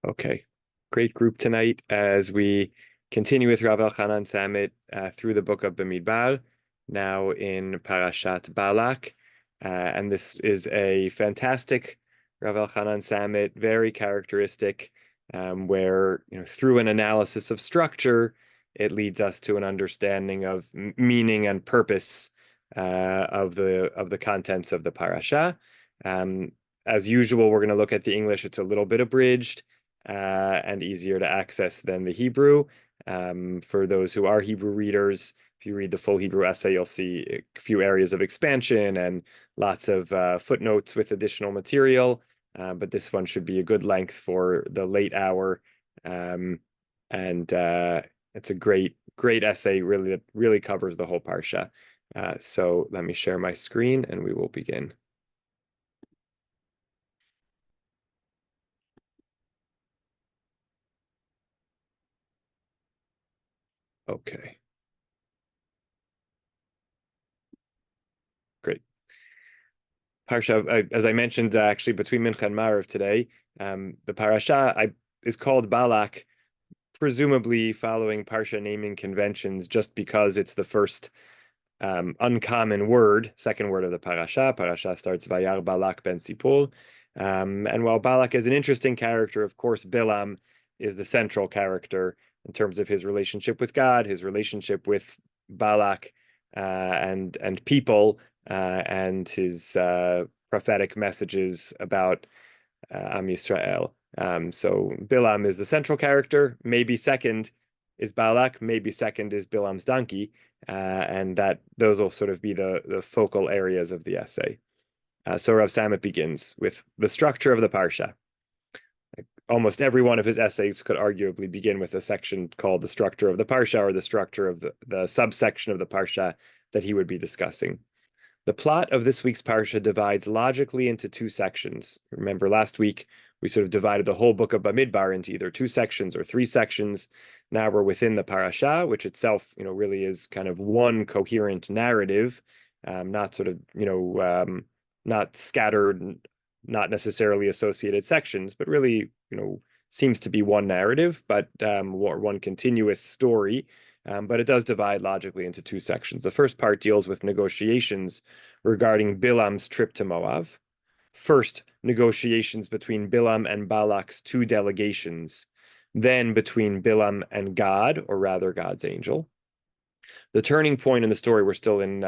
Okay, great group tonight as we continue with Rav Elchanan Samit through the book of Bamidbar, now in Parashat Balak. And this is a fantastic Rav Elchanan Samit, very characteristic, where through an analysis of structure, it leads us to an understanding of meaning and purpose of the contents of the parasha. As usual, we're going to look at the English. It's a little bit abridged and easier to access than the Hebrew. For those who are Hebrew readers, if you read the full Hebrew essay, you'll see a few areas of expansion and lots of footnotes with additional material. But this one should be a good length for the late hour. And it's a great essay, really, that really covers the whole parsha. So let me share my screen and we will begin. Okay. Great. Parasha, as I mentioned, actually between Mincha and Marav today, the parasha is called Balak, presumably following Parsha naming conventions, just because it's the first uncommon word, second word of the parasha. Parasha starts Vayar Balak ben Sipol. And while Balak is an interesting character, of course, Bilam is the central character in terms of his relationship with God, his relationship with Balak and people, and his prophetic messages about Am Yisrael. So Bilam is the central character. Maybe second is Balak. Maybe second is Bilam's donkey, and that those will sort of be the focal areas of the essay. So Rav Samit begins with the structure of the parsha. Almost every one of his essays could arguably begin with a section called the structure of the parsha, or the structure of the subsection of the parsha that he would be discussing. The plot of this week's parsha divides logically into two sections. Remember, last week we sort of divided the whole book of Bamidbar into either two sections or three sections. Now we're within the parasha, which itself, really is kind of one coherent narrative, not sort of, not scattered, not necessarily associated sections, but really, seems to be one narrative, but one continuous story. But it does divide logically into two sections. The first part deals with negotiations regarding Bilam's trip to Moab. First, negotiations between Bilam and Balak's two delegations, then between Bilam and God, or rather God's angel. The turning point in the story, we're still in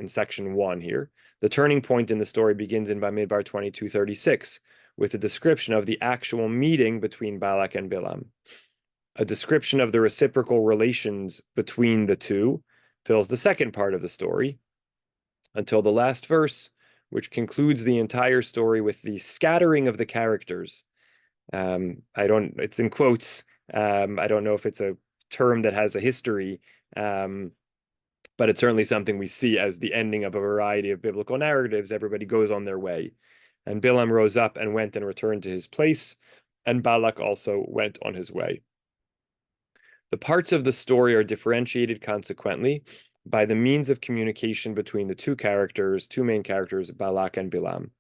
section 1 here. The turning point in the story begins in Bamidbar 22:36 with a description of the actual meeting between Balak and Bilam. A description of the reciprocal relations between the two fills the second part of the story until the last verse, which concludes the entire story with the scattering of the characters. It's in quotes. I don't know if it's a term that has a history, but it's certainly something we see as the ending of a variety of biblical narratives. Everybody goes on their way. And Bilam rose up and went and returned to his place, and Balak also went on his way. The parts of the story are differentiated consequently by the means of communication between the two main characters, Balak and Bilam.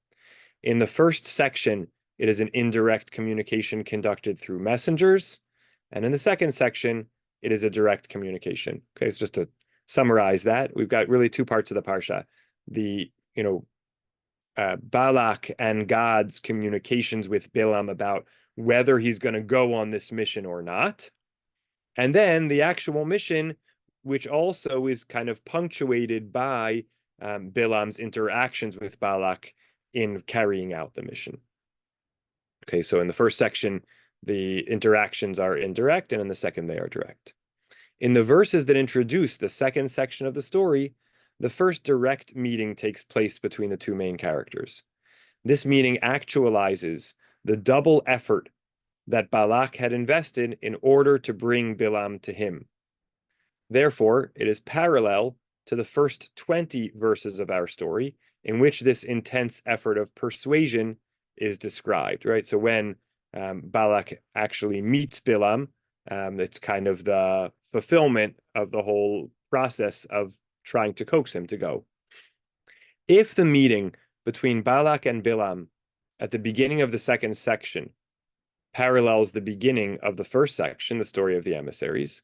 In the first section, it is an indirect communication conducted through messengers, and in the second section, it is a direct communication. Okay, so just to summarize that, we've got really two parts of the parsha. The, Balak and God's communications with Bilam about whether he's going to go on this mission or not. And then the actual mission, which also is kind of punctuated by Bilam's interactions with Balak in carrying out the mission. Okay, so in the first section, the interactions are indirect, and in the second, they are direct. In the verses that introduce the second section of the story, the first direct meeting takes place between the two main characters. This meeting actualizes the double effort that Balak had invested in order to bring Bilam to him. Therefore, it is parallel to the first 20 verses of our story, in which this intense effort of persuasion is described, right? So when Balak actually meets Bilam, it's kind of the fulfillment of the whole process of trying to coax him to go. If the meeting between Balak and Bilam at the beginning of the second section parallels the beginning of the first section, the story of the emissaries,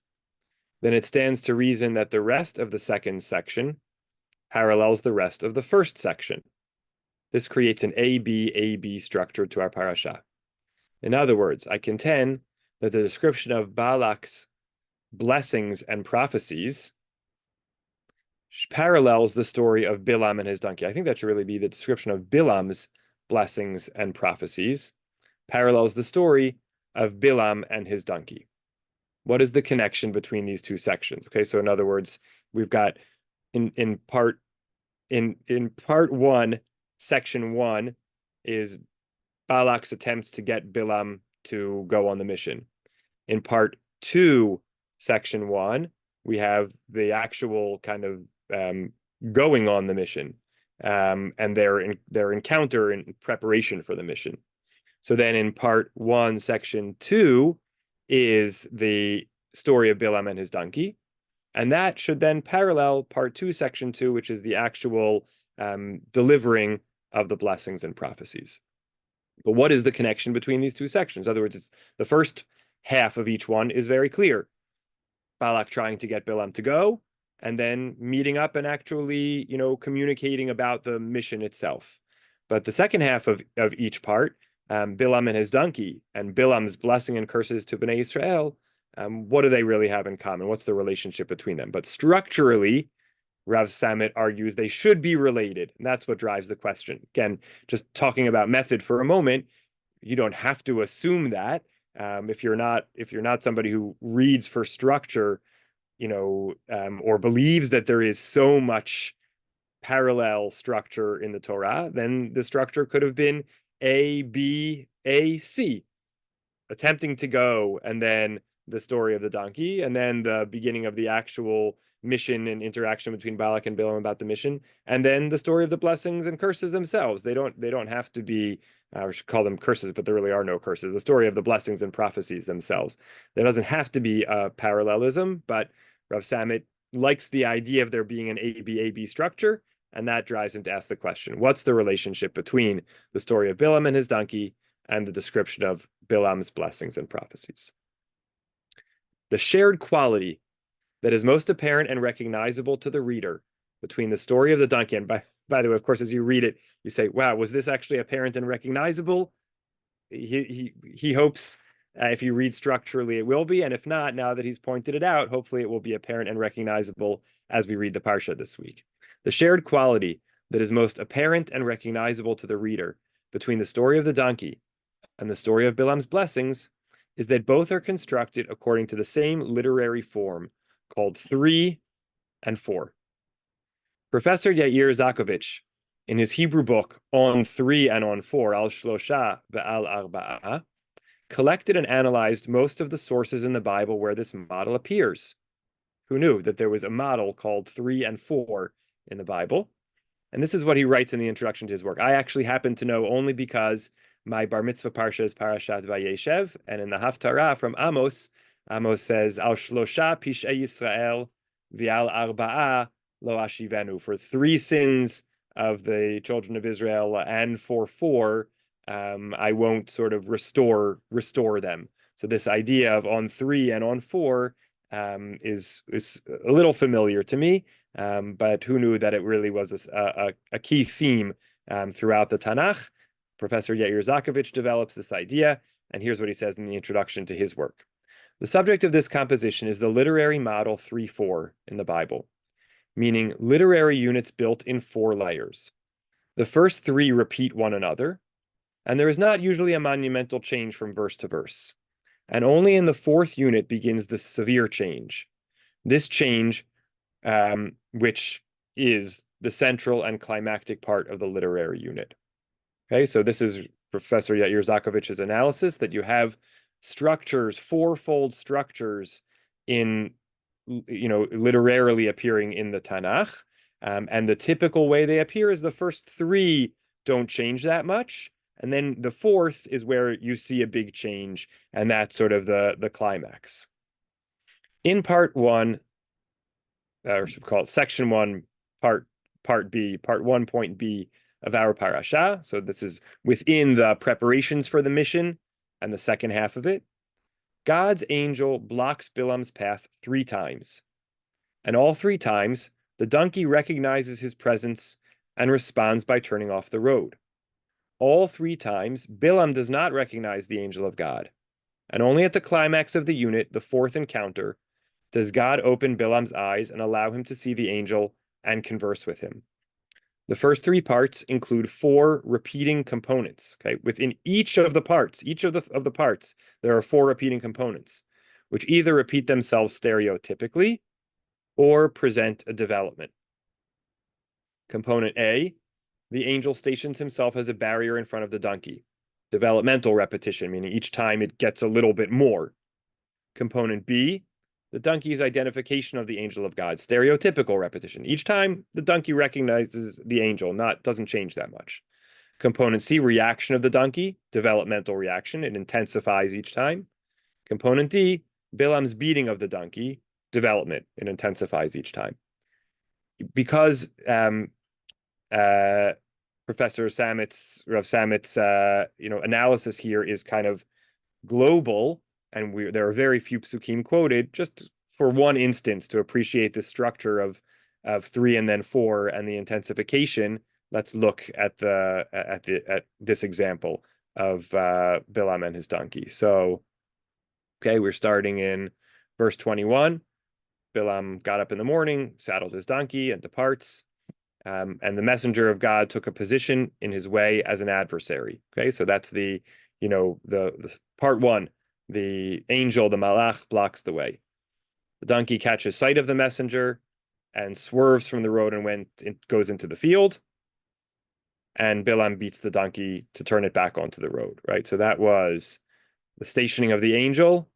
then it stands to reason that the rest of the second section parallels the rest of the first section. This creates an A-B structure to our parasha. In other words, I contend that the description of Balak's blessings and prophecies parallels the story of Bilam and his donkey. I think that should really be the description of Bilam's blessings and prophecies, parallels the story of Bilam and his donkey. What is the connection between these two sections? Okay, so in other words, we've got in part one, section 1 is Balak's attempts to get Bilam to go on the mission. In part 2, section 1, we have the actual kind of going on the mission and their encounter in preparation for the mission. So then in part 1, section 2 is the story of Bilam and his donkey. And that should then parallel part 2, section 2, which is the actual delivering of the blessings and prophecies. But what is the connection between these two sections? In other words, it's the first half of each one is very clear. Balak trying to get Bilam to go, and then meeting up and actually, communicating about the mission itself. But the second half of each part, Bilam and his donkey, and Bilam's blessing and curses to Bnei Israel, what do they really have in common? What's the relationship between them? But structurally, Rav Samit argues they should be related, and that's what drives the question. Again, just talking about method for a moment, you don't have to assume that. If you're not somebody who reads for structure, or believes that there is so much parallel structure in the Torah, then the structure could have been A, B, A, C, attempting to go, and then the story of the donkey, and then the beginning of the actual mission and interaction between Balak and Balaam about the mission, and then the story of the blessings and curses themselves. They don't have to be, we should call them curses, but there really are no curses. The story of the blessings and prophecies themselves. There doesn't have to be a parallelism, but Rav Samit likes the idea of there being an A-B structure, and that drives him to ask the question, what's the relationship between the story of Balaam and his donkey and the description of Bilam's blessings and prophecies? The shared quality that is most apparent and recognizable to the reader between the story of the donkey, and by the way, of course, as you read it, you say, wow, was this actually apparent and recognizable? He hopes if you read structurally, it will be, and if not, now that he's pointed it out, hopefully it will be apparent and recognizable as we read the Parsha this week. The shared quality that is most apparent and recognizable to the reader between the story of the donkey and the story of Bilam's blessings is that both are constructed according to the same literary form called 3 and 4. Professor Yair Zakovich, in his Hebrew book On 3 and On 4, Al Shlosha Ve'al Arba'a, collected and analyzed most of the sources in the Bible where this model appears. Who knew that there was a model called 3 and 4 in the Bible? And this is what he writes in the introduction to his work. I actually happen to know only because my bar mitzvah parsha is Parashat Vayeshev, and in the Haftarah from Amos, Amos says, Al Shlosha Pish'ei Yisrael V'al Arba'a Lo Ashivenu. For 3 sins of the children of Israel and for 4, I won't sort of restore them. So this idea of on 3 and on 4 is a little familiar to me, but who knew that it really was a key theme throughout the Tanakh? Professor Yair Zakovich develops this idea, and here's what he says in the introduction to his work. The subject of this composition is the literary model 3-4 in the Bible, meaning literary units built in 4 layers. The first 3 repeat one another, and there is not usually a monumental change from verse to verse. And only in the 4th unit begins the severe change. This change, which is the central and climactic part of the literary unit. Okay, so this is Professor Yair Zakovich's analysis, that you have structures, 4-fold structures in, literarily appearing in the Tanakh. And the typical way they appear is the first 3 don't change that much. And then the 4th is where you see a big change, and that's sort of the climax. In part 1, or should we call it section 1, part B, part 1.B of our parasha. So this is within the preparations for the mission And the second half of it, God's angel blocks Bilam's path 3 times. And all 3 times, the donkey recognizes his presence and responds by turning off the road. All 3 times, Bilam does not recognize the angel of God. And only at the climax of the unit, the fourth encounter, does God open Bilam's eyes and allow him to see the angel and converse with him. The first 3 parts include 4 repeating components. Okay, within each of the parts, there are 4 repeating components, which either repeat themselves stereotypically or present a development. Component A, the angel stations himself as a barrier in front of the donkey. Developmental repetition, meaning each time it gets a little bit more. Component B, the donkey's identification of the angel of God. Stereotypical repetition. Each time the donkey recognizes the angel, doesn't change that much. Component C, reaction of the donkey. Developmental reaction. It intensifies each time. Component D, Bilam's beating of the donkey. Development. It intensifies each time. Because Professor Rav Samit's analysis here is kind of global, and there are very few psukim quoted. Just for one instance, to appreciate the structure of 3 and then 4 and the intensification, let's look at this example of Bilam and his donkey. So, okay, we're starting in verse 21. Bilam got up in the morning, saddled his donkey, and departs. And the messenger of God took a position in his way as an adversary. Okay, so that's the part 1. The angel, the malach, blocks the way. The donkey catches sight of the messenger and swerves from the road and goes into the field. And Bilam beats the donkey to turn it back onto the road, right? So that was the stationing of the angel,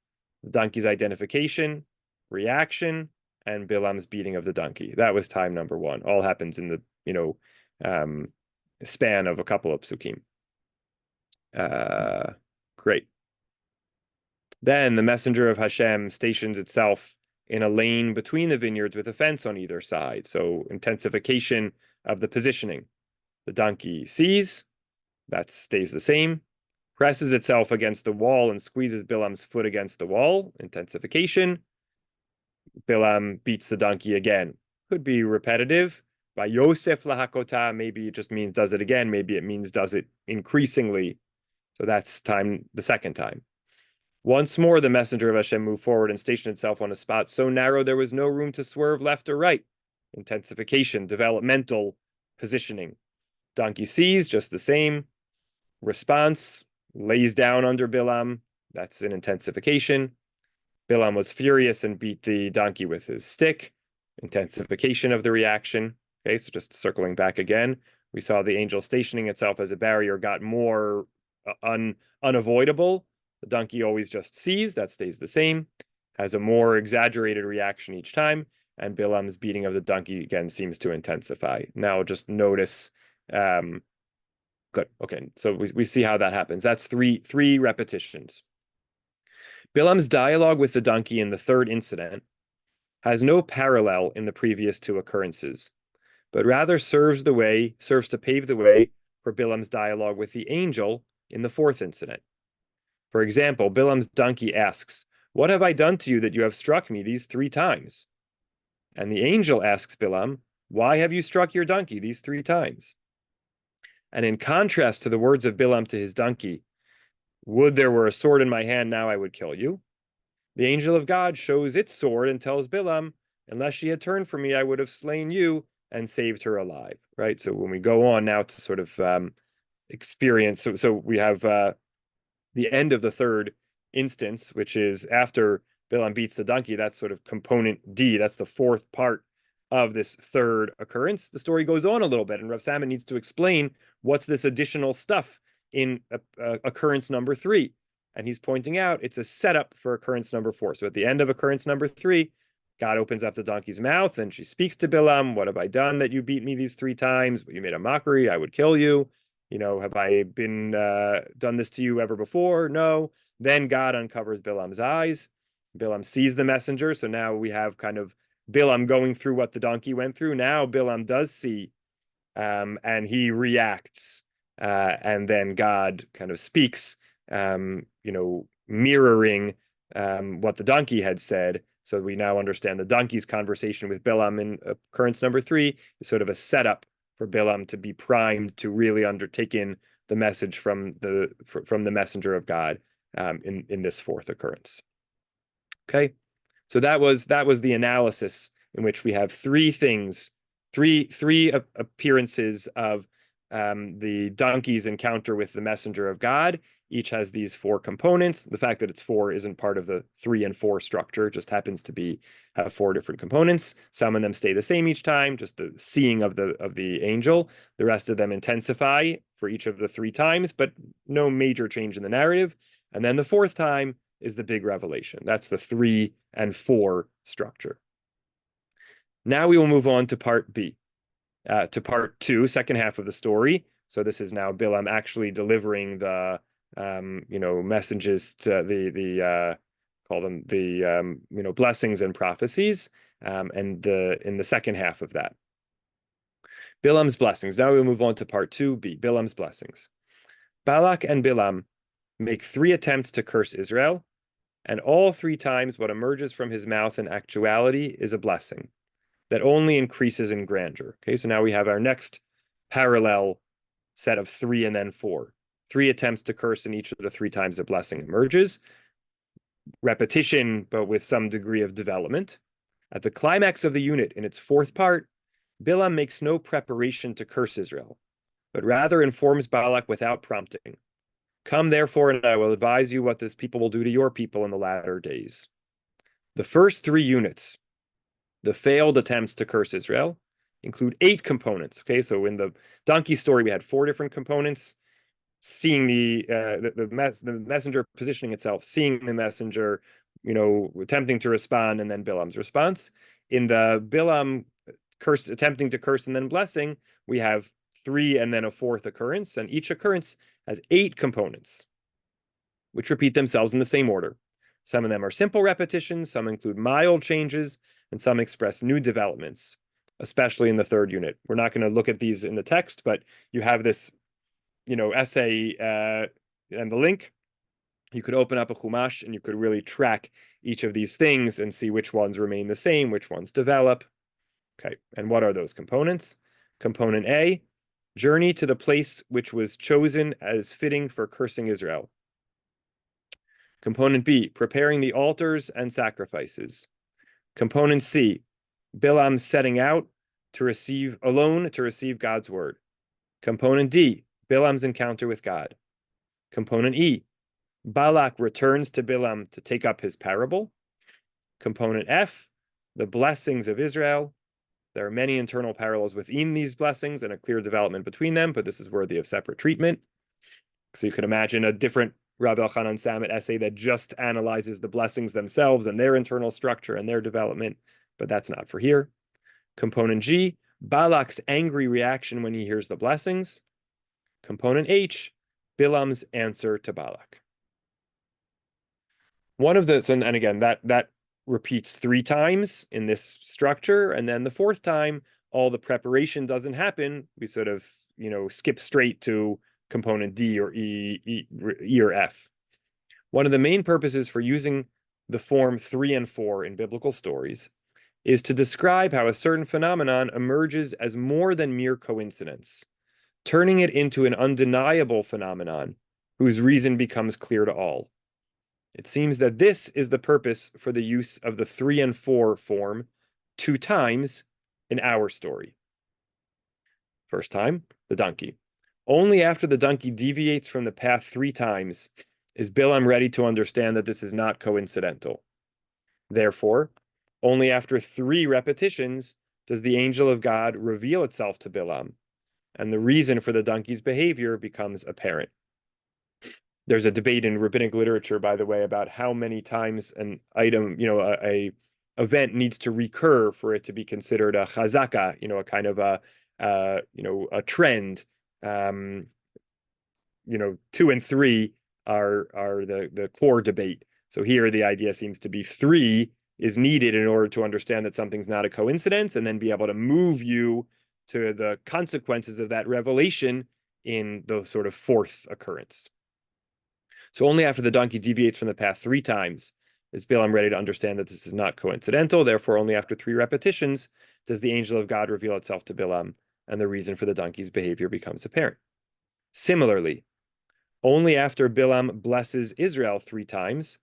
the donkey's identification, reaction, and Bilam's beating of the donkey. That was time number 1. All happens in the span of a couple of psukim. Great. Then the messenger of Hashem stations itself in a lane between the vineyards with a fence on either side. So intensification of the positioning. The donkey sees, that stays the same, presses itself against the wall and squeezes Bilam's foot against the wall. Intensification. Bilam beats the donkey again. Could be repetitive. By Yosef lahakota, maybe it just means does it again. Maybe it means does it increasingly. So that's the second time. Once more, the messenger of Hashem moved forward and stationed itself on a spot so narrow there was no room to swerve left or right. Intensification, developmental positioning. Donkey sees, just the same. Response, lays down under Bilam. That's an intensification. Bilam was furious and beat the donkey with his stick. Intensification of the reaction. Okay, so just circling back again, we saw the angel stationing itself as a barrier got more unavoidable. The donkey always just sees, that stays the same, has a more exaggerated reaction each time, and Bilam's beating of the donkey again seems to intensify. Now just notice, good, okay, so we see how that happens. That's three repetitions. Bilam's dialogue with the donkey in the third incident has no parallel in the previous 2 occurrences, but rather serves to pave the way for Bilam's dialogue with the angel in the 4th incident. For example, Bilam's donkey asks, "What have I done to you that you have struck me these 3 times?" And the angel asks Bilam, "Why have you struck your donkey these 3 times?" And in contrast to the words of Bilam to his donkey, "Would there were a sword in my hand, now I would kill you," the angel of God shows its sword and tells Bilam, "Unless she had turned from me, I would have slain you and saved her alive." Right? So when we go on now to sort of experience, so we have the end of the third instance, which is after Bilam beats the donkey. That's sort of component D. That's the 4th part of this third occurrence. The story goes on a little bit, and Rav Samet needs to explain what's this additional stuff in occurrence number 3. And he's pointing out it's a setup for occurrence number 4. So at the end of occurrence number 3, God opens up the donkey's mouth and she speaks to Bilam. "What have I done that you beat me these 3 times? You made a mockery. I would kill you. Have I been done this to you ever before? No." Then God uncovers Bilam's eyes. Bilam sees the messenger. So now we have kind of Bilam going through what the donkey went through. Now Bilam does see, and he reacts. And then God kind of speaks mirroring what the donkey had said. So we now understand the donkey's conversation with Bilam in occurrence number 3 is sort of a setup for Bilam to be primed to really undertake in the message from the messenger of God in this 4th occurrence. Okay, so that was the analysis in which we have 3 things, three appearances of the donkey's encounter with the messenger of God. Each has these 4 components. The fact that it's 4 isn't part of the 3 and 4 structure, just happens to have 4 different components. Some of them stay the same each time, just the seeing of the angel. The rest of them intensify for each of the 3 times, but no major change in the narrative. And then the 4th time is the big revelation. That's the 3 and 4 structure. Now we will move on to part B, to part 2, second half of the story. So this is now Bilam actually delivering the messages to call them the blessings and prophecies, and in the second half of that. Bilam's blessings. Now we move on to part 2b, Bilam's blessings. Balak and Bilam make 3 attempts to curse Israel, and all 3 times what emerges from his mouth in actuality is a blessing that only increases in grandeur. Okay, so now we have our next parallel set of 3 and then 4. 3 attempts to curse, in each of the 3 times a blessing emerges. Repetition, but with some degree of development. At the climax of the unit, in its 4th part, Bilam makes no preparation to curse Israel, but rather informs Balak without prompting. Come, therefore, and I will advise you what this people will do to your people in the latter days. The first 3 units, the failed attempts to curse Israel, include 8 components. Okay, so in the donkey story, we had 4 different components. Seeing the messenger positioning itself, seeing the messenger, attempting to respond, and then Bilam's response. In the Bilam attempting to curse and then blessing, we have 3 and then a 4th occurrence, and each occurrence has 8 components, which repeat themselves in the same order. Some of them are simple repetitions, some include mild changes, and some express new developments, especially in the 3rd unit. We're not going to look at these in the text, but you have this essay and the link. You could open up a Chumash and you could really track each of these things and see which ones remain the same, which ones develop. Okay, and what are those components? Component A, journey to the place which was chosen as fitting for cursing Israel. Component B, preparing the altars and sacrifices. Component C, Bilam setting out to receive God's word. Component D, Bilam's encounter with God. Component E, Balak returns to Bilam to take up his parable. Component F, the blessings of Israel. There are many internal parallels within these blessings and a clear development between them, but this is worthy of separate treatment. So you could imagine a different Rav Elchanan Samet essay that just analyzes the blessings themselves and their internal structure and their development, but that's not for here. Component G, Balak's angry reaction when he hears the blessings. Component H, Bilam's answer to Balak. One of the, and again, that repeats 3 times in this structure, and then the 4th time, all the preparation doesn't happen. We sort of, skip straight to component D or E or F. One of the main purposes for using the form 3 and 4 in biblical stories is to describe how a certain phenomenon emerges as more than mere coincidence, turning it into an undeniable phenomenon whose reason becomes clear to all. It seems that this is the purpose for the use of the 3 and 4 form 2 times in our story. First time, the donkey. Only after the donkey deviates from the path 3 times is Bilam ready to understand that this is not coincidental. Therefore, only after 3 repetitions does the angel of God reveal itself to Bilam, and the reason for the donkey's behavior becomes apparent. There's a debate in rabbinic literature, by the way, about how many times an item, a event needs to recur for it to be considered a chazaka, a kind of a trend. 2 and 3 are the core debate. So here the idea seems to be 3 is needed in order to understand that something's not a coincidence, and then be able to move you to the consequences of that revelation in the sort of 4th occurrence. So only after the donkey deviates from the path 3 times is Balaam ready to understand that this is not coincidental. Therefore, only after 3 repetitions does the angel of God reveal itself to Balaam, and the reason for the donkey's behavior becomes apparent. Similarly, only after Balaam blesses Israel 3 times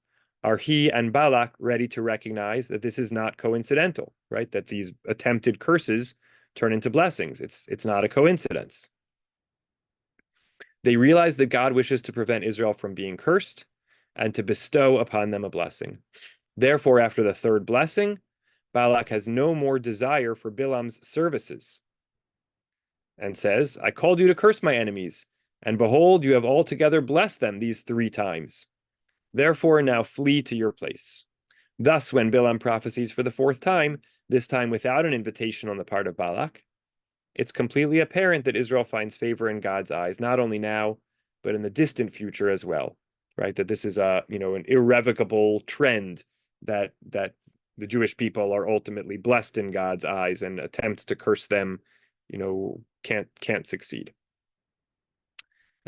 are he and Balak ready to recognize that this is not coincidental, right? That these attempted curses turn into blessings. It's not a coincidence. They realize that God wishes to prevent Israel from being cursed and to bestow upon them a blessing. Therefore, after the 3rd blessing, Balak has no more desire for Balaam's services and says, I called you to curse my enemies, and behold, you have altogether blessed them these 3 times. Therefore, now flee to your place. Thus, when Balaam prophesies for the 4th time, this time without an invitation on the part of Balak, it's completely apparent that Israel finds favor in God's eyes, not only now, but in the distant future as well, right? That this is an irrevocable trend that the Jewish people are ultimately blessed in God's eyes, and attempts to curse them, can't succeed.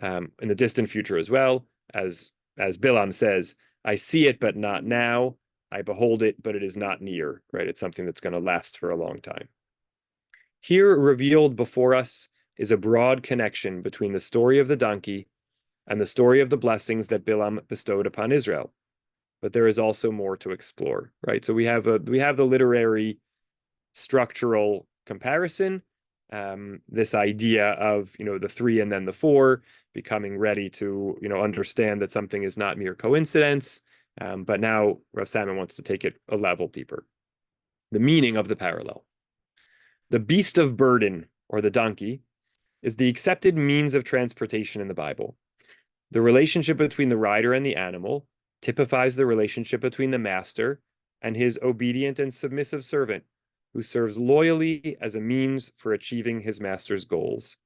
In the distant future as well, as Bilam says, I see it, but not now. I behold it, but it is not near, right? It's something that's going to last for a long time. Here, revealed before us, is a broad connection between the story of the donkey and the story of the blessings that Bilam bestowed upon Israel. But there is also more to explore, right? So we have the literary structural comparison, this idea of the 3 and then the 4, becoming ready to understand that something is not mere coincidence. But now Rav Salmon wants to take it a level deeper. The meaning of the parallel. The beast of burden, or the donkey, is the accepted means of transportation in the Bible. The relationship between the rider and the animal typifies the relationship between the master and his obedient and submissive servant, who serves loyally as a means for achieving his master's goals.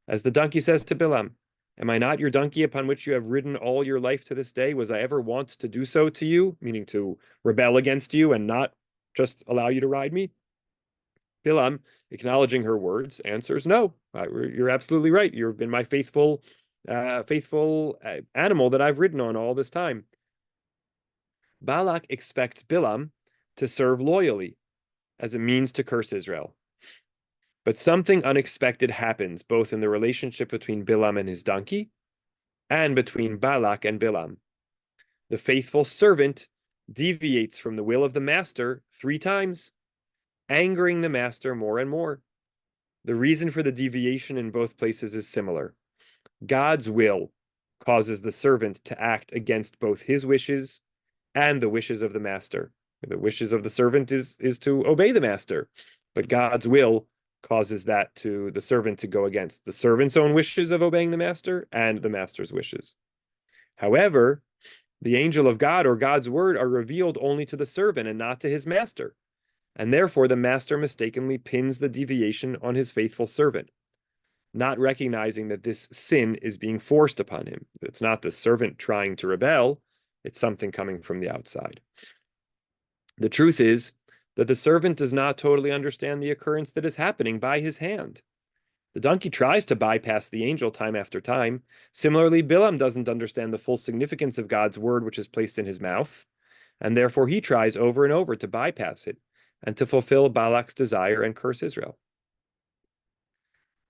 As the donkey says to Bilam, am I not your donkey upon which you have ridden all your life to this day? Was I ever wont to do so to you, meaning to rebel against you and not just allow you to ride me? Bilam, acknowledging her words, answers, no, you're absolutely right. You've been my faithful animal that I've ridden on all this time. Balak expects Bilam to serve loyally as a means to curse Israel. But something unexpected happens both in the relationship between Bilam and his donkey and between Balak and Bilam. The faithful servant deviates from the will of the master 3 times, angering the master more and more. The reason for the deviation in both places is similar. God's will causes the servant to act against both his wishes and the wishes of the master. The wishes of the servant is to obey the master, but God's will causes the servant to go against the servant's own wishes of obeying the master and the master's wishes. However, the angel of God or God's word are revealed only to the servant and not to his master, and therefore the master mistakenly pins the deviation on his faithful servant, not recognizing that this sin is being forced upon him. It's not the servant trying to rebel, it's something coming from the outside. The truth is that the servant does not totally understand the occurrence that is happening by his hand. The donkey tries to bypass the angel time after time. Similarly, Bilam doesn't understand the full significance of God's word which is placed in his mouth, and therefore he tries over and over to bypass it and to fulfill Balak's desire and curse Israel.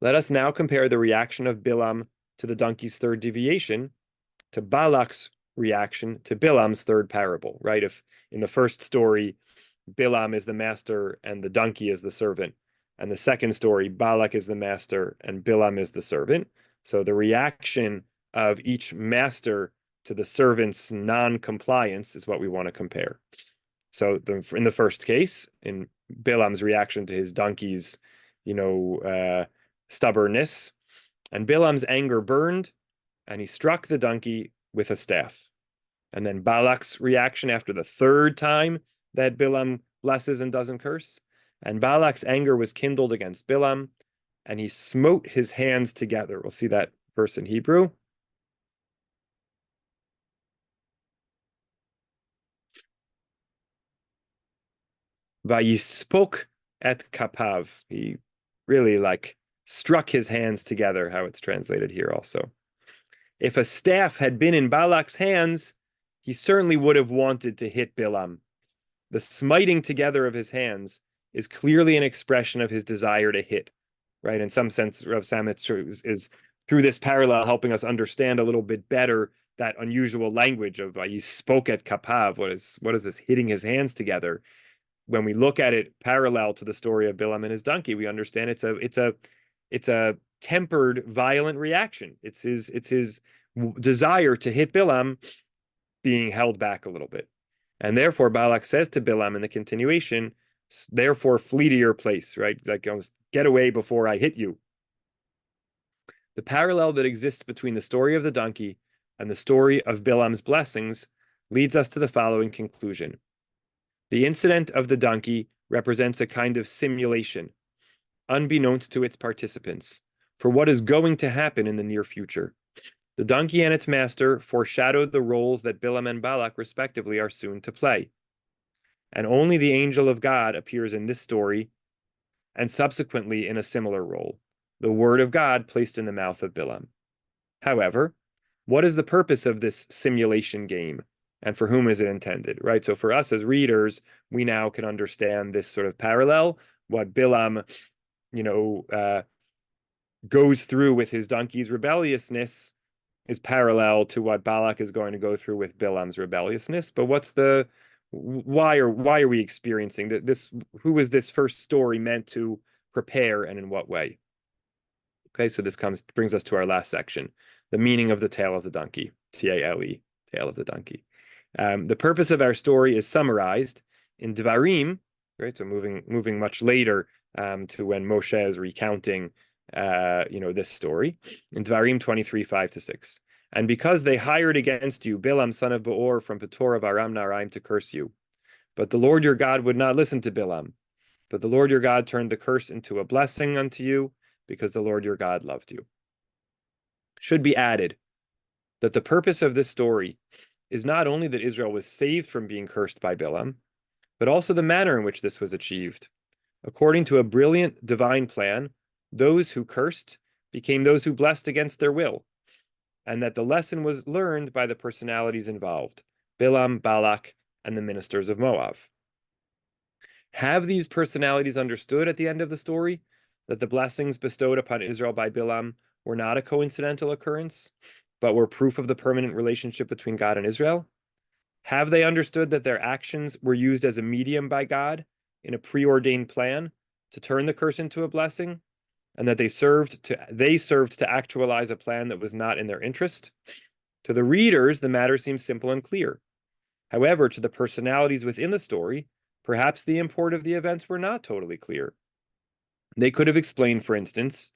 Let us now compare the reaction of Bilam to the donkey's 3rd deviation to Balak's reaction to Bilam's 3rd parable, right? If in the first story, Bilam is the master and the donkey is the servant, and the second story, Balak is the master and Bilam is the servant. So the reaction of each master to the servant's non-compliance is what we want to compare. So in the first case, in Bilam's reaction to his donkey's, stubbornness, and Bilam's anger burned, and he struck the donkey with a staff. And then Balak's reaction after the 3rd time that Bilam blesses and doesn't curse, and Balak's anger was kindled against Bilam, and he smote his hands together. We'll see that verse in Hebrew. Vayispok et kapav. He really struck his hands together, how it's translated here also. If a staff had been in Balak's hands, he certainly would have wanted to hit Bilam. The smiting together of his hands is clearly an expression of his desire to hit, right? In some sense, Rav Sametz is through this parallel helping us understand a little bit better that unusual language of you spoke at kapav. What is this hitting his hands together? When we look at it parallel to the story of Bilam and his donkey, we understand it's a tempered, violent reaction. It's his desire to hit Bilam being held back a little bit. And therefore, Balak says to Bilam in the continuation, therefore flee to your place, right? Like, get away before I hit you. The parallel that exists between the story of the donkey and the story of Bilam's blessings leads us to the following conclusion. The incident of the donkey represents a kind of simulation, unbeknownst to its participants, for what is going to happen in the near future. The donkey and its master foreshadow the roles that Bilam and Balak respectively are soon to play. And only the angel of God appears in this story and subsequently in a similar role, the word of God placed in the mouth of Bilam. However, what is the purpose of this simulation game, and for whom is it intended, right? So for us as readers, we now can understand this sort of parallel, what Bilam, goes through with his donkey's rebelliousness is parallel to what Balak is going to go through with Bilam's rebelliousness. But why are we experiencing this? Who is this first story meant to prepare, and in what way? Okay, so this brings us to our last section, the meaning of the tale of the donkey, T-A-L-E, tale of the donkey. The purpose of our story is summarized in Devarim, right? So moving much later to when Moshe is recounting, this story in Devarim 23, 5-6. And because they hired against you Bilam son of Beor from Petor of Aram Naharaim to curse you, but the Lord your God would not listen to Bilam. But the Lord your God turned the curse into a blessing unto you, because the Lord your God loved you. Should be added that the purpose of this story is not only that Israel was saved from being cursed by Bilam, but also the manner in which this was achieved. According to a brilliant divine plan, those who cursed became those who blessed against their will, and that the lesson was learned by the personalities involved, Bilam, Balak, and the ministers of Moab. Have these personalities understood at the end of the story that the blessings bestowed upon Israel by Bilam were not a coincidental occurrence, but were proof of the permanent relationship between God and Israel? Have they understood that their actions were used as a medium by God in a preordained plan to turn the curse into a blessing, and that they served to actualize a plan that was not in their interest? To the readers, the matter seems simple and clear. However, to the personalities within the story, perhaps the import of the events were not totally clear. They could have explained, for instance,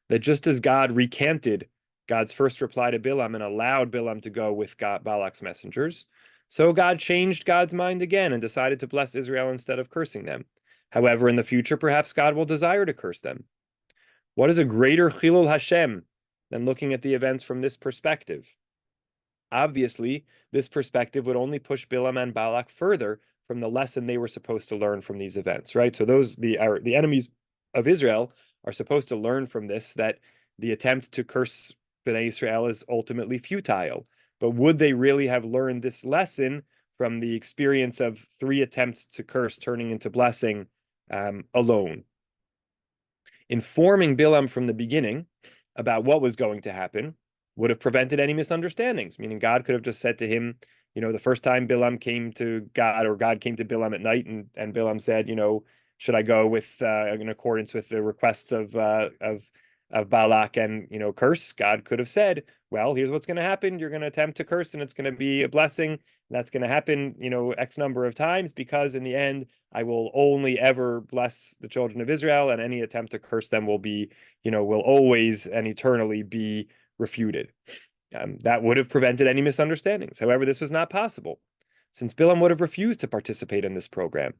that just as God recanted God's first reply to Bilam and allowed Bilam to go with Balak's messengers, so God changed God's mind again and decided to bless Israel instead of cursing them. However, in the future, perhaps God will desire to curse them. What is a greater Chilul Hashem than looking at the events from this perspective? Obviously, this perspective would only push Bilam and Balak further from the lesson they were supposed to learn from these events, right? So the enemies of Israel are supposed to learn from this that the attempt to curse Bnei Israel is ultimately futile. But would they really have learned this lesson from the experience of 3 attempts to curse turning into blessing alone? Informing Bilam from the beginning about what was going to happen would have prevented any misunderstandings, meaning God could have just said to him, the first time Bilam came to God, or God came to Bilam at night, and Bilam said, should I go with in accordance with the requests of Balak and curse? God could have said, well, here's what's going to happen. You're going to attempt to curse, and it's going to be a blessing. And that's going to happen, X number of times, because in the end, I will only ever bless the children of Israel, and any attempt to curse them will be, will always and eternally be refuted. That would have prevented any misunderstandings. However, this was not possible, since Bilam would have refused to participate in this program.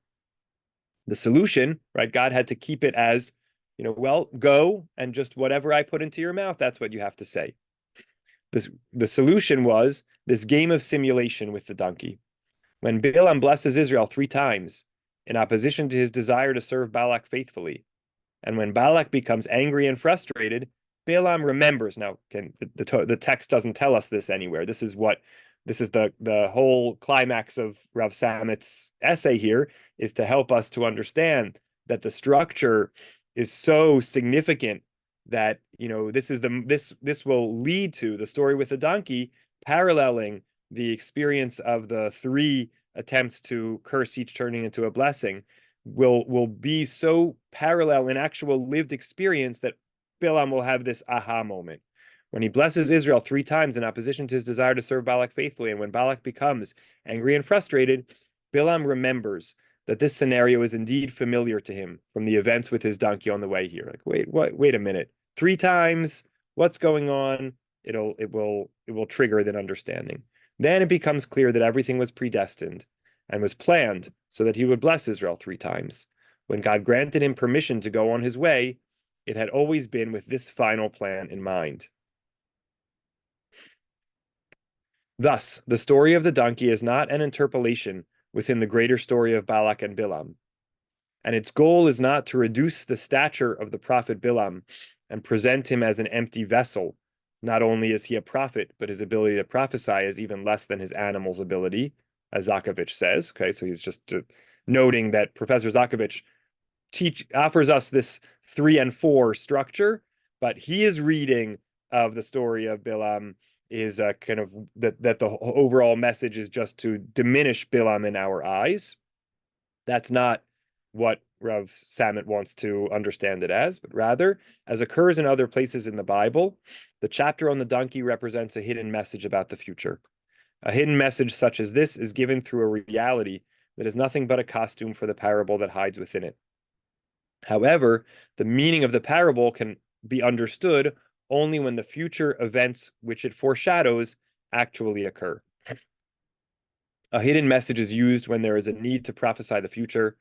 The solution, right? God had to keep it as, well, go and just whatever I put into your mouth, that's what you have to say. The solution was this game of simulation with the donkey. When Bilam blesses Israel 3 times in opposition to his desire to serve Balak faithfully, and when Balak becomes angry and frustrated, Bilam remembers. Now, again, the text doesn't tell us this anywhere. This is the whole climax of Rav Samet's essay here, is to help us to understand that the structure is so significant that this will lead to the story with the donkey paralleling the experience of the three attempts to curse, each turning into a blessing, will be so parallel in actual lived experience that Bilam will have this aha moment when he blesses Israel 3 times in opposition to his desire to serve Balak faithfully. And when Balak becomes angry and frustrated, Bilam remembers that this scenario is indeed familiar to him from the events with his donkey on the way here. Like, wait a minute, 3 times, what's going on? It will trigger that understanding. Then it becomes clear that everything was predestined and was planned so that he would bless Israel 3 times. When God granted him permission to go on his way, it had always been with this final plan in mind. Thus, the story of the donkey is not an interpolation within the greater story of Balak and Bilam, and its goal is not to reduce the stature of the prophet Bilam and present him as an empty vessel. Not only is he a prophet, but his ability to prophesy is even less than his animal's ability, as Zakovich says. Okay, so he's just noting that Professor Zakovich offers us this 3 and 4 structure, but he is reading of the story of Bilam is kind of that the overall message is just to diminish Bilam in our eyes. That's not what Rav Samet wants to understand it as, but rather, as occurs in other places in the Bible, the chapter on the donkey represents a hidden message about the future. A hidden message such as this is given through a reality that is nothing but a costume for the parable that hides within it. However, the meaning of the parable can be understood only when the future events which it foreshadows actually occur. A hidden message is used when there is a need to prophesy the future,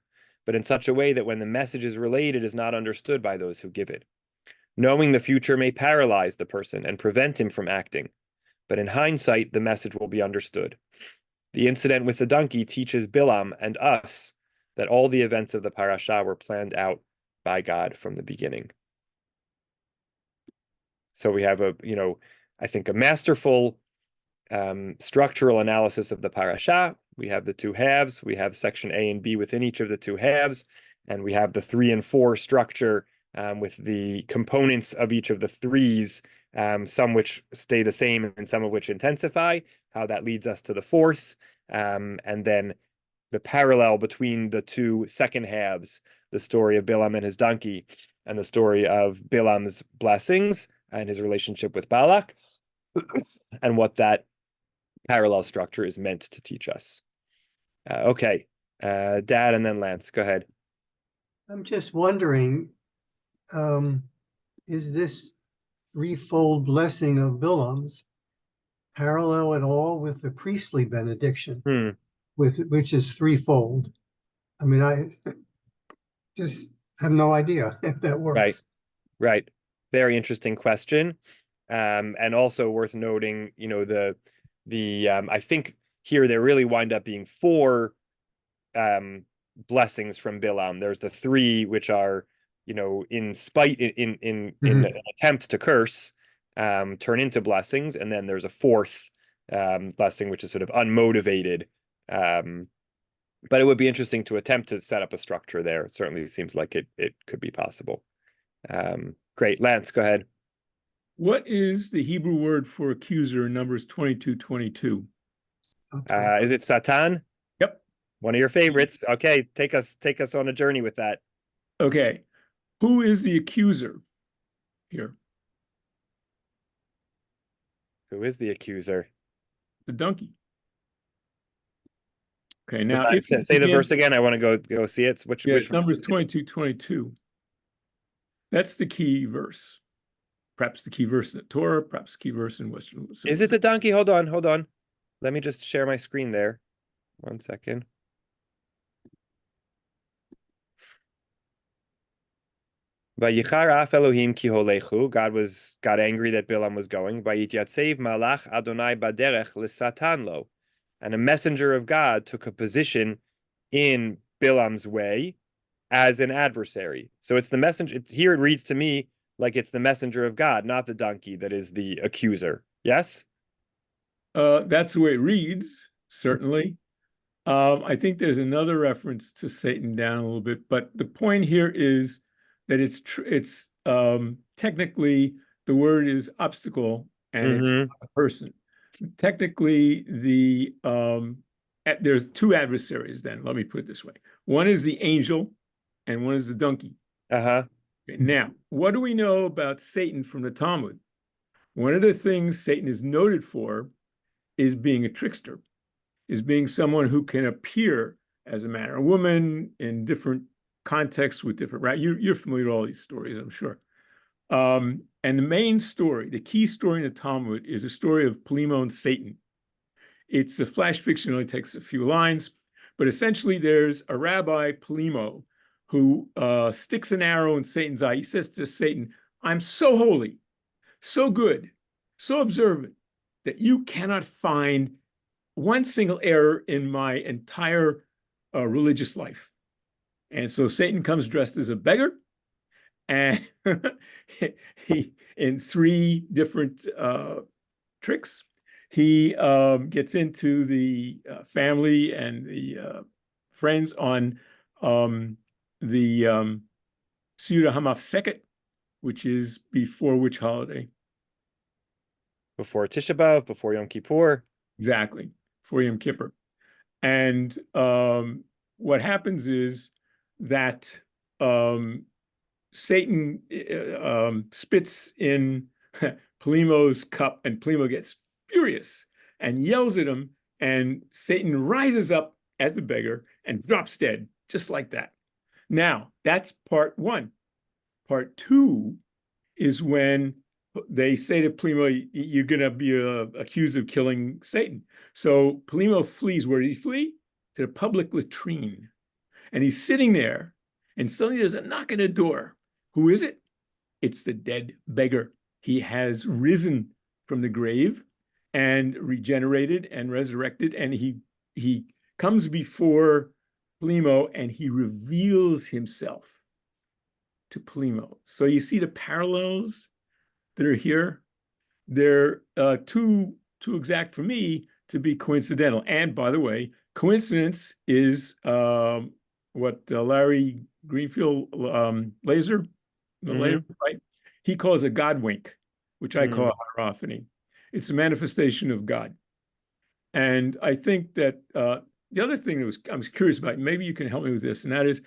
but in such a way that when the message is relayed, it is not understood by those who give it. Knowing the future may paralyze the person and prevent him from acting, but in hindsight, the message will be understood. The incident with the donkey teaches Bilam and us that all the events of the parashah were planned out by God from the beginning. So we have I think a masterful structural analysis of the parashah. We have the 2 halves. We have section A and B within each of the 2 halves, and we have the 3 and 4 structure with the components of each of the 3s, some which stay the same and some of which intensify, how that leads us to the 4th, and then the parallel between the 2 second halves, the story of Bilam and his donkey, and the story of Bilam's blessings and his relationship with Balak, and what that parallel structure is meant to teach us. Okay, Dad, and then Lance, go ahead. I'm just wondering, is this threefold blessing of Bilam's parallel at all with the priestly benediction, which is threefold? I mean, I just have no idea if that works. Right. Very interesting question. And also worth noting, I think here there really wind up being 4 blessings from Bilam. There's the 3 which are, in spite in an attempt to curse, turn into blessings, and then there's a 4th blessing which is sort of unmotivated. But it would be interesting to attempt to set up a structure there. It certainly seems like it could be possible. Great, Lance, go ahead. What is the Hebrew word for accuser in Numbers 22:22? Is it Satan? Yep. One of your favorites. Okay, take us on a journey with that. Okay. Who is the accuser here? Who is the accuser? The donkey. Okay, now say the verse again. I want to go see it. Which Numbers 22:22. That's the key verse. Perhaps the key verse in the Torah, perhaps the key verse in Western. Is it the donkey? Hold on. Let me just share my screen there. 1 second. Vayichar af Elohim ki holechu. God got angry that Bilam was going. Vayityatzeiv malach Adonai baderech l'satan lo. And a messenger of God took a position in Bilam's way as an adversary. So it's the messenger. Here it reads to me, like it's the messenger of God, not the donkey that is the accuser. Yes? That's the way it reads, certainly. I think there's another reference to Satan down a little bit, but the point here is that it's technically the word is obstacle and it's not a person. Technically, there's two adversaries then. Let me put it this way. One is the angel and one is the donkey. Uh-huh. Now, what do we know about Satan from the Talmud? One of the things Satan is noted for is being a trickster, is being someone who can appear as a man or a woman in different contexts with different, right? You're familiar with all these stories, I'm sure. And the main story, the key story in the Talmud is a story of Polimo and Satan. It's a flash fiction, it only takes a few lines, but essentially there's a rabbi, Polimo, who sticks an arrow in Satan's eye. He says to Satan, I'm so holy, so good, so observant that you cannot find one single error in my entire religious life. And so Satan comes dressed as a beggar, and he in three different tricks, he gets into the family and the friends on the Seudah HaMafseket, which is before which holiday? Before Tisha B'Av, before Yom Kippur. Exactly, for Yom Kippur. And what happens is that Satan spits in Polimo's cup, and Polimo gets furious and yells at him, and Satan rises up as a beggar and drops dead, just like that. Now, that's part one. Part two is when they say to Polimo, you're going to be accused of killing Satan. So Polimo flees. Where did he flee? To the public latrine. And he's sitting there, and suddenly there's a knock on the door. Who is it? It's the dead beggar. He has risen from the grave and regenerated and resurrected, and he comes before Polimo and he reveals himself to Polimo. So you see the parallels that are here. They're too exact for me to be coincidental. And by the way, coincidence is what Larry Greenfield Laser, right? He calls a God wink, which I call a hierophany. It's a manifestation of God. And I think that the other thing that I was curious about, maybe you can help me with this, and that is,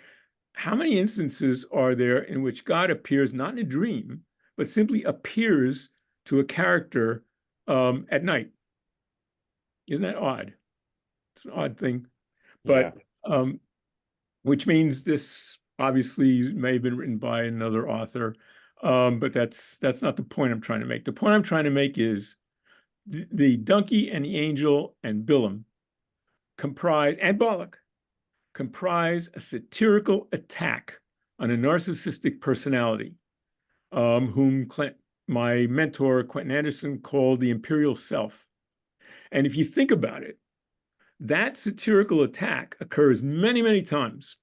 how many instances are there in which God appears not in a dream, but simply appears to a character at night? Isn't that odd? It's an odd thing, but which means this obviously may have been written by another author, but that's not the point I'm trying to make. The point I'm trying to make is the donkey and the angel and Bilam comprise, and Balak, comprise a satirical attack on a narcissistic personality, whom my mentor, Quentin Anderson, called the imperial self. And if you think about it, that satirical attack occurs many, many times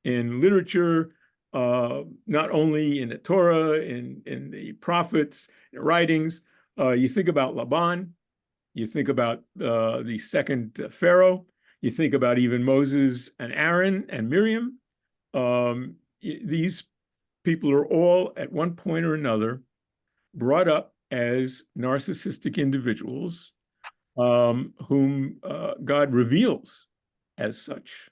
in literature, not only in the Torah, in the prophets, in writings. You think about Laban, you think about the second Pharaoh, you think about even Moses and Aaron and Miriam. These people are all at one point or another brought up as narcissistic individuals whom God reveals as such.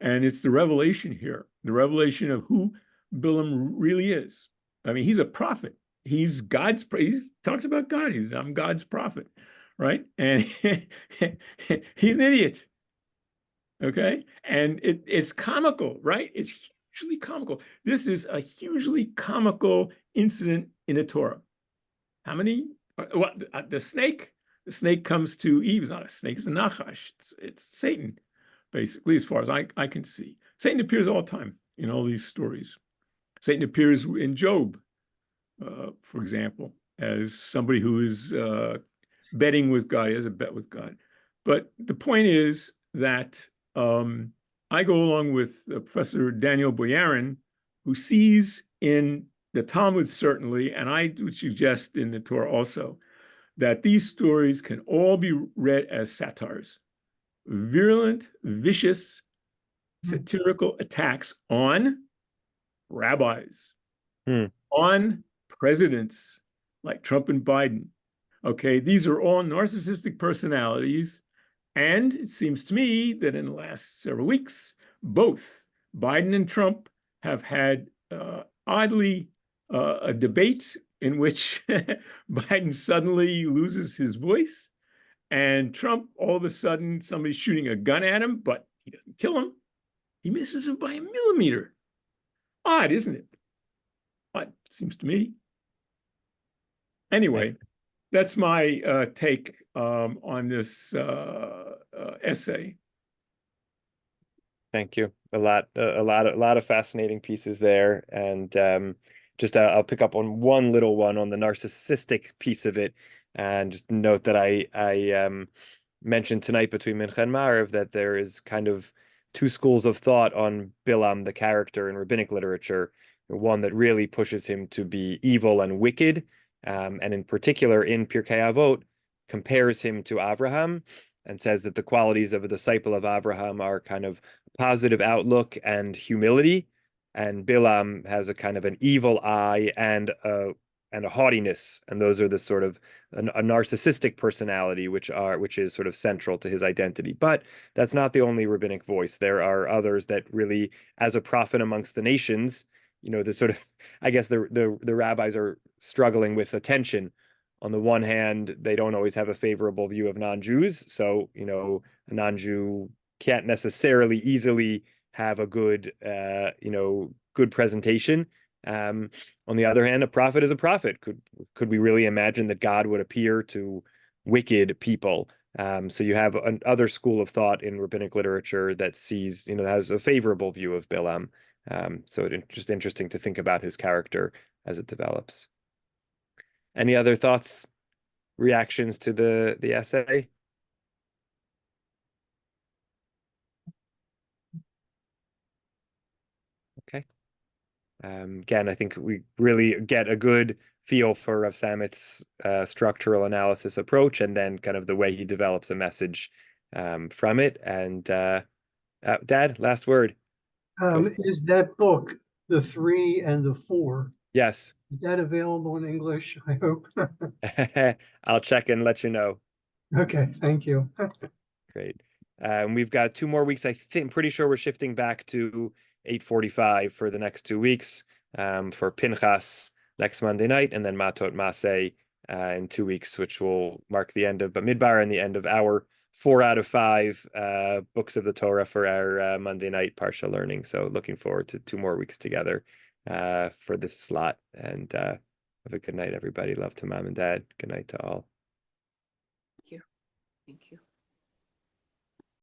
And it's the revelation here, the revelation of who Bilam really is. I mean, he's a prophet. He's God's, he talks about God. I'm God's prophet, right? And he's an idiot, okay? And it's comical, right? It's hugely comical. This is a hugely comical incident in the Torah. How many? Well, the snake comes to Eve. It's not a snake, it's a nachash. It's Satan, basically, as far as I can see. Satan appears all the time in all these stories. Satan appears in Job, for example, as somebody who is betting with God. He has a bet with God. But the point is that I go along with Professor Daniel Boyarin, who sees in the Talmud certainly, and I would suggest in the Torah also, that these stories can all be read as satires, virulent, vicious, satirical attacks on rabbis, on presidents like Trump and Biden. Okay, these are all narcissistic personalities. And it seems to me that in the last several weeks, both Biden and Trump have had oddly a debate in which Biden suddenly loses his voice, and Trump, all of a sudden, somebody's shooting a gun at him, but he doesn't kill him. He misses him by a millimeter. Odd, isn't it? Odd, seems to me. Anyway, that's my take on this essay. Thank you. A lot of fascinating pieces there, and just I'll pick up on one little one on the narcissistic piece of it, and just note that I mentioned tonight between Mincha and Maariv that there is kind of two schools of thought on Bilam, the character in rabbinic literature. One that really pushes him to be evil and wicked, and in particular in Pirkei Avot compares him to Avraham and says that the qualities of a disciple of Avraham are kind of positive outlook and humility, and Bilam has a kind of an evil eye and a haughtiness, and those are the sort of a narcissistic personality which is sort of central to his identity. But that's not the only rabbinic voice. There are others that really, as a prophet amongst the nations, the sort of, I guess the rabbis are struggling with attention. On the one hand, they don't always have a favorable view of non-Jews, so a non-Jew can't necessarily easily have a good good presentation. On the other hand, a prophet is a prophet. Could we really imagine that God would appear to wicked people? So you have another school of thought in rabbinic literature that sees, has a favorable view of Bilam. So it's just interesting to think about his character as it develops. Any other thoughts, reactions to the essay? Okay. Again, I think we really get a good feel for Rav Samet's structural analysis approach, and then kind of the way he develops a message from it. And Dad, last word. Is that book, The Three and the Four? Yes. Is that available in English, I hope? I'll check and let you know. Okay, thank you. Great. We've got 2 more weeks. Pretty sure we're shifting back to 8:45 for the next 2 weeks, for Pinchas next Monday night, and then Matot Maseh in 2 weeks, which will mark the end of Bamidbar and the end of our 4 out of 5 books of the Torah for our Monday night Parsha learning. So looking forward to 2 more weeks together for this slot. And have a good night, everybody. Love to Mom and Dad. Good night to all. Thank you. Thank you.